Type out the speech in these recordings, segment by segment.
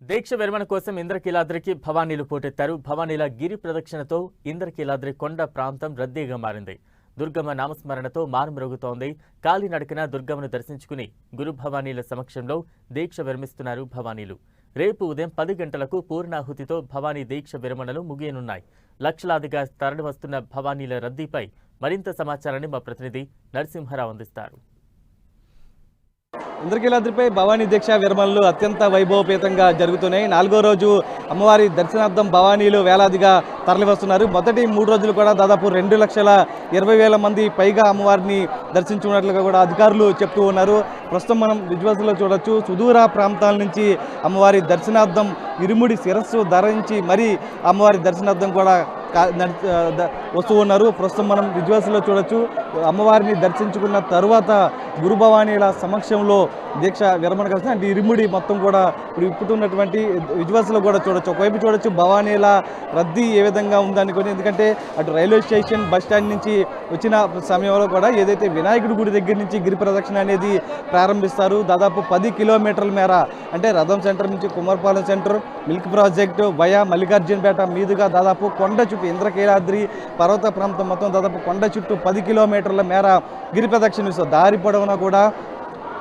దీక్ష విరమణ కోసం ఇంద్రకీలాద్రికి భవానీలు పోటెత్తారు. భవానీల గిరి ప్రదక్షిణతో ఇంద్రకీలాద్రి కొండ ప్రాంతం రద్దీగా మారింది. దుర్గమ్మ నామస్మరణతో మారుమ్రోగుతోంది. కాలినడకన దుర్గమ్మను దర్శించుకుని గురు భవానీల సమక్షంలో దీక్ష విరమిస్తున్నారు భవానీలు. రేపు ఉదయం 10 గంటలకు పూర్ణాహుతితో భవానీ దీక్ష విరమణలు ముగియనున్నాయి. లక్షలాదిగా తరలివస్తున్న భవానీల రద్దీపై మరింత సమాచారాన్ని మా ప్రతినిధి నరసింహారావు అందిస్తారు. ఇంద్రకీలాద్రిపై భవానీ దీక్ష విరమణలు అత్యంత వైభవపేతంగా జరుగుతున్నాయి. 4వ రోజు అమ్మవారి దర్శనార్థం భవానీలు వేలాదిగా తరలివస్తున్నారు. మొదటి 3 రోజులు కూడా దాదాపు 2,20,000 మంది పైగా అమ్మవారిని దర్శించుకున్నట్లుగా కూడా అధికారులు చెప్తూ ఉన్నారు. ప్రస్తుతం మనం విజువల్స్లో చూడొచ్చు. సుదూర ప్రాంతాల నుంచి అమ్మవారి దర్శనార్థం ఇరుముడి శిరస్సు ధరించి మరీ అమ్మవారి దర్శనార్థం కూడా వస్తూ ఉన్నారు. ప్రస్తుతం మనం విజువల్స్లో చూడొచ్చు. అమ్మవారిని దర్శించుకున్న తరువాత గురు భవానీల సమక్షంలో దీక్ష విరమణ కలిసి అంటే ఇరుముడి మొత్తం కూడా ఇప్పుడు ఇప్పుతున్నటువంటి విజువల్స్లో కూడా చూడొచ్చు. ఒకవైపు చూడొచ్చు భవానీల రద్దీ ఏ విధంగా ఉందనుకొని, ఎందుకంటే అటు రైల్వే స్టేషన్ బస్ స్టాండ్ నుంచి వచ్చిన సమయంలో కూడా ఏదైతే వినాయకుడి గుడి దగ్గర నుంచి గిరి ప్రదక్షిణ అనేది ప్రారంభిస్తారు. దాదాపు 10 కిలోమీటర్ల మేర అంటే రథం సెంటర్ నుంచి Kumarapalem centre, milk project via Mallikarjunapeta మీదుగా దాదాపు కొండ చుట్టూ ఇంద్రకీలాద్రి పర్వత ప్రాంతం మొత్తం దాదాపు కొండ చుట్టూ 10 కిలోమీటర్ల మేర గిరి ప్రదక్షిణ ఇస్తారు. దారి పొడవునా కూడా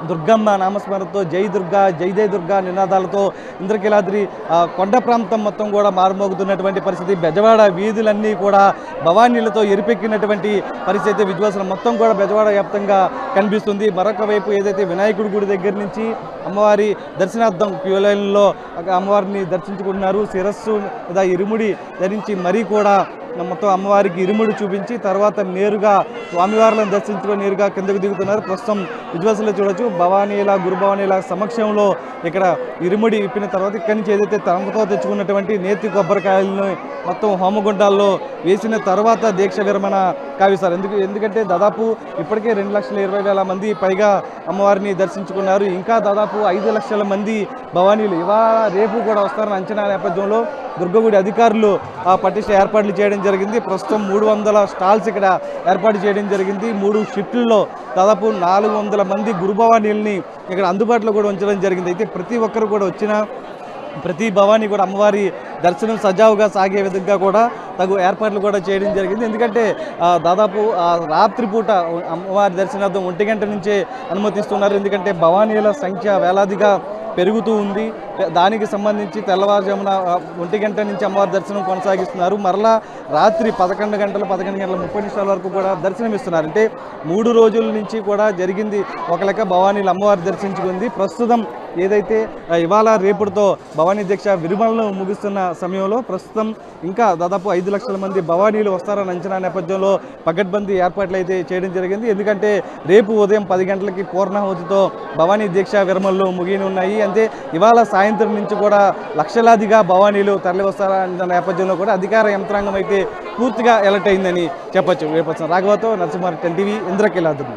దుర్గమ్మ నామస్మరణతో జై దుర్గా జై జై దుర్గా నినాదాలతో ఇంద్రకీలాద్రి కొండ ప్రాంతం మొత్తం కూడా మారుమోగుతున్నటువంటి పరిస్థితి. బెజవాడ వీధులన్నీ కూడా భవానీలతో ఎరిపెక్కినటువంటి పరిస్థితి విజువల్స్ మొత్తం కూడా బెజవాడ వ్యాప్తంగా కనిపిస్తుంది. మరొక వైపు ఏదైతే వినాయకుడి గుడి దగ్గర నుంచి అమ్మవారి దర్శనార్థం క్యూ లైన్లో అమ్మవారిని దర్శించుకుంటున్నారు. శిరస్సు లేదా ఇరుముడి ధరించి మరీ కూడా మొత్తం అమ్మవారికి ఇరుముడి చూపించి తర్వాత నేరుగా స్వామివార్లను దర్శించుకొని నేరుగా కిందకు దిగుతున్నారు. ప్రస్తుతం విజువల్స్లో చూడొచ్చు. భవానీల గురు భవానీల సమక్షంలో ఇక్కడ ఇరుముడి విప్పిన తర్వాత ఇక్కడి నుంచి ఏదైతే తనతో తెచ్చుకున్నటువంటి నేతి కొబ్బరికాయలను మొత్తం హోమగుండాల్లో వేసిన తర్వాత దీక్ష విరమణ కావిస్తారు. ఎందుకంటే దాదాపు ఇప్పటికే 2,20,000 మంది పైగా అమ్మవారిని దర్శించుకున్నారు. ఇంకా దాదాపు 5 లక్షల మంది భవానీలు ఇవాళ రేపు కూడా వస్తారని అంచనా నేపథ్యంలో దుర్గగుడి అధికారులు పటిష్ట ఏర్పాట్లు చేయడం జరిగింది. ప్రస్తుతం 300 స్టాల్స్ ఇక్కడ ఏర్పాటు చేయడం జరిగింది. 3 షిఫ్ట్లలో దాదాపు 400 మంది గురు భవానీలని ఇక్కడ అందుబాటులో కూడా ఉంచడం జరిగింది. అయితే ప్రతి ఒక్కరు కూడా వచ్చిన ప్రతి భవానీ కూడా అమ్మవారి దర్శనం సజావుగా సాగే విధంగా కూడా తగు ఏర్పాట్లు కూడా చేయడం జరిగింది. ఎందుకంటే దాదాపు రాత్రిపూట అమ్మవారి దర్శనార్థం 1 గంట నుంచే అనుమతిస్తున్నారు. ఎందుకంటే భవానీల సంఖ్య వేలాదిగా పెరుగుతూ ఉంది. దానికి సంబంధించి తెల్లవారుజామున 1 గంట నుంచి అమ్మవారి దర్శనం కొనసాగిస్తున్నారు. మరలా రాత్రి 11 గంటల 30 వరకు కూడా దర్శనమిస్తున్నారు. అంటే 3 రోజుల నుంచి కూడా జరిగింది ఒక లెక్క భవానీలు అమ్మవారి దర్శించుకుంది. ప్రస్తుతం ఏదైతే ఇవాళ రేపుడుతో భవానీ దీక్ష విరమణలు ముగుస్తున్న సమయంలో ప్రస్తుతం ఇంకా దాదాపు 5 లక్షల మంది భవానీలు వస్తారని అంచనా నేపథ్యంలో పకడ్బందీ ఏర్పాట్లు అయితే చేయడం జరిగింది. ఎందుకంటే రేపు ఉదయం 10 గంటలకి పూర్ణాహుతితో భవానీ దీక్ష విరమణలు ముగియనున్నాయి. అంటే ఇవాళ సాయంత్రం నుంచి కూడా లక్షలాదిగా భవానీలు తరలి వస్తారన్న నేపథ్యంలో కూడా అధికార యంత్రాంగం అయితే పూర్తిగా అలర్ట్ అయిందని చెప్పొచ్చు. రాఘవతో నరసింహారావు, 10 టీవీ, ఇంద్రకీలాద్రి.